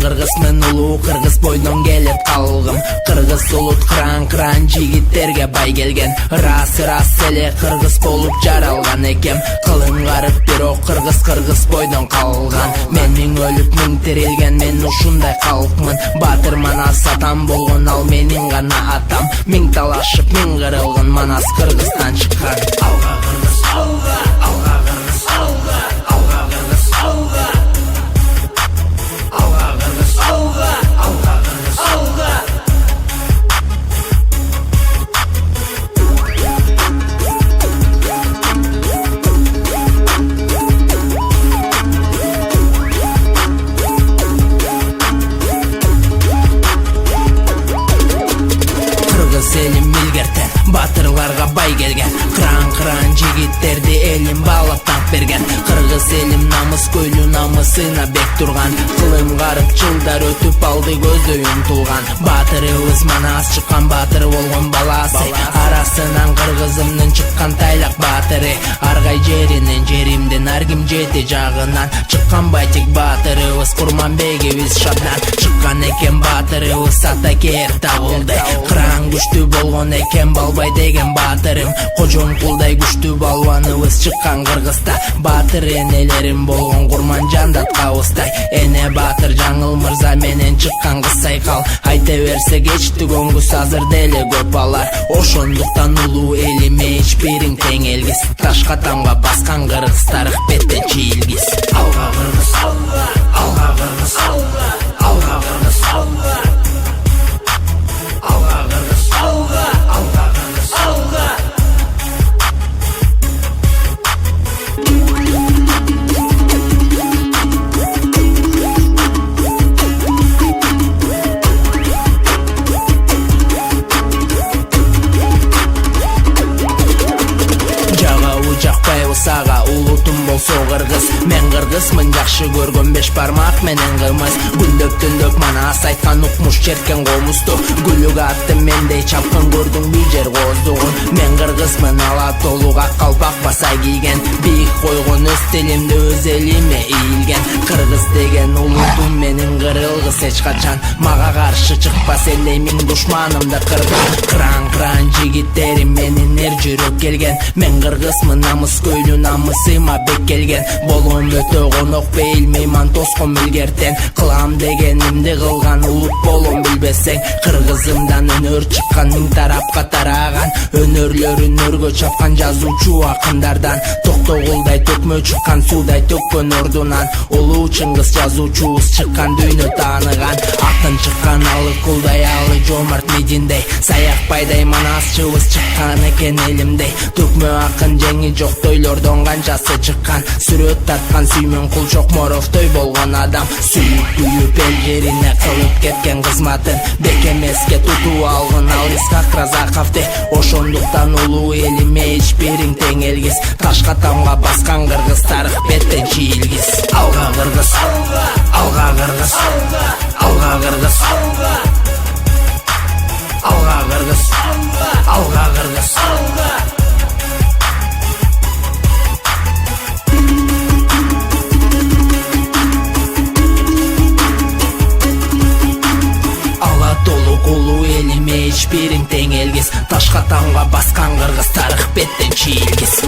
кыргызмын, улуу кыргыз бойдон келет калгым. Кыргыз улут кран жигиттерге бай келген. Рас эле кыргыз болуп жаралган экем. Кылым карып бирок кыргыз бойдон калган. Мен миң өлүп миң тирилген, мен ушундай калкмын. Батыр Манас атам болгон, ал менин гана атам. Миң талашып миң кырылган, Манас Кыргызстан чыккан. Алга кыргыз, алга, алга кыргыз, алга, алга кыргыз, алга. Алга кыргыз, алга, алга кыргыз, алга. Кыргыз элим милгертен, батырларга бай келген. Кран жигиттерди элим баалап так берген. Кыргыз элим намыс көйлү, намысына бек турган. Кылым карып жылдар өтүп алды, көздөй умтулган. Батырыбыз Манас чыккан, батыр болгон баласы. Арасынан кыргызымдын чыккан тайлак батыры. Аргай жеринен, жеримден ар ким жети жагынан чыккан байтик батырыбыз. Курманбегибиз шабдан чыккан экен, батырыбыз атакер табылды. Кран күчтүү болгон экен, Балбай деген батырым. Кожоңкулдай күчтүү балбаныбыз чыккан Кыргызда. Батыр энелерим болгон Курманжан Даткабыздай. Эне батыр Жаңыл мырза менен чыккан кыз Сайкал. Айта берсе кечти көңгүс, азыр деле көп алар. Ошондуктан улуу элиме эч бириң тең элгиз. Ташка тамга баскан кыргыз, тарых беттен чийилгиз. Алга кыргыз, алга, алга кыргыз, алга, алга кыргыз, алга. Алга кыргыз, алга, алга кыргыз, алга. Жакпайбы сага улутум болсо кыргыз. Мен кыргызмын, жакшы көргөн беш бармак менен кымыз. Гүлдөп түндөп Манас айткан, укмуш черкен комузду. Гүлүк аттым мендей чапкын, көрдүң бир жер кооздугун. Мен кыргызмын, ала толук ак калпак баса кийген. Бийик койгон өз тилимде, өз элиме ийилген. Кыргыз деген улутум менин кырылгыс эч качан. Мага каршы чыкпас эле миң душманым да кырган. Кран жигиттерим менин эр жүрөк келген. Мен кыргызмын, намыс көйлү, намысыма бек келген. Болгон өтө конок, бейил мейман тоскон билгертен. Кылам дегенимди кылган, улут болом билбесең. Кыргызымдан өнөр чыккан, миң тарапка тараган. Өнөрлөрүн өргө чапкан жазуучу акындардан. Токтогулдай төкмө чыккан, суудай төккөн ордунан. Улуу Чыңгыз жазуучубуз чыккан, дүйнө тааныган. Атын чыккан, алы кулдай, алы жомарт Мединдей. Саякбайдай Манасчыбыз чыккан экен элимдей. Төкмө акын жеңи жок, тойлордон канчасы чыккан. Сүрөт тарткан Сүймөн Кул Чокморовдой болгон адам. Сүйүп күйүп эл жерине кылып кеткен кызматын. Бек эмеске тутуп алган, ал Исхак Разаковди. Ошондуктан улуу элиме эч бириң тең элгиз. Ташка тамга баскан кыргыз, тарых беттен чийилгиз. Алга кыргыз, алга, алга кыргыз, алга, алга кыргыз, алга. Алга кыргыз, алга, алга кыргыз, алга. Улуу элиме эч бириң тең элгиз. Ташка тамга баскан кыргыз, тарых беттен чийилгиз.